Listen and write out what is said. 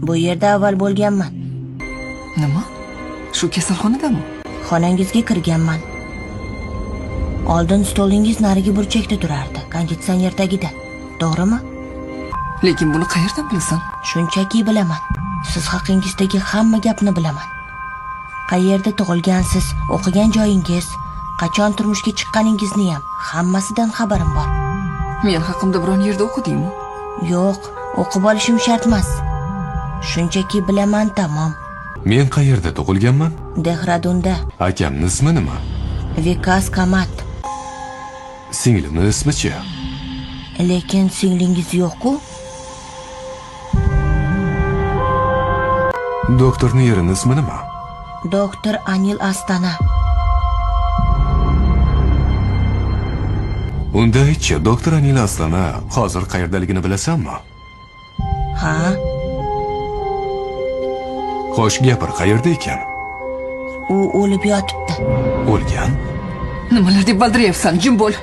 Bu yerda avval bo'lganman. Nima? Shu kasalxonadami? Xonangizga kirganman. Oldin stolingiz narigi burchakda turardi, konditsioner tagida. To'g'rimi? Lekin buni qayerdan bilasan? Shunchaki bilaman. Siz haqingizdagi hamma gapni bilaman. Qayerda tug'ilgansiz, o'qigan joyingiz, qachon turmushga chiqqaningizni ham hammasidan xabarim bor. Men haqimda biron yerda o'qidingmi? Yo'q, o'qib olishim shart emas. Shunchaki bilaman, tamom. Men qayerda tug'ilganman? Dehradunda. Akamning ismi nima? Vikas Kamat. Singlimning ismi-chi? Lekin singlingiz yo'q-ku? Doktorning erining ismi nima? Doktor Anil Astana. Unda aytchi, doktor Anil Astana hozir qayerdaligini bilasanmi? Ha? Xo'sh, gapir, qayerda ekan? U o'lib yotibdi. O'lgan? Nimalar deb baldiryapsan? Jim bo'l.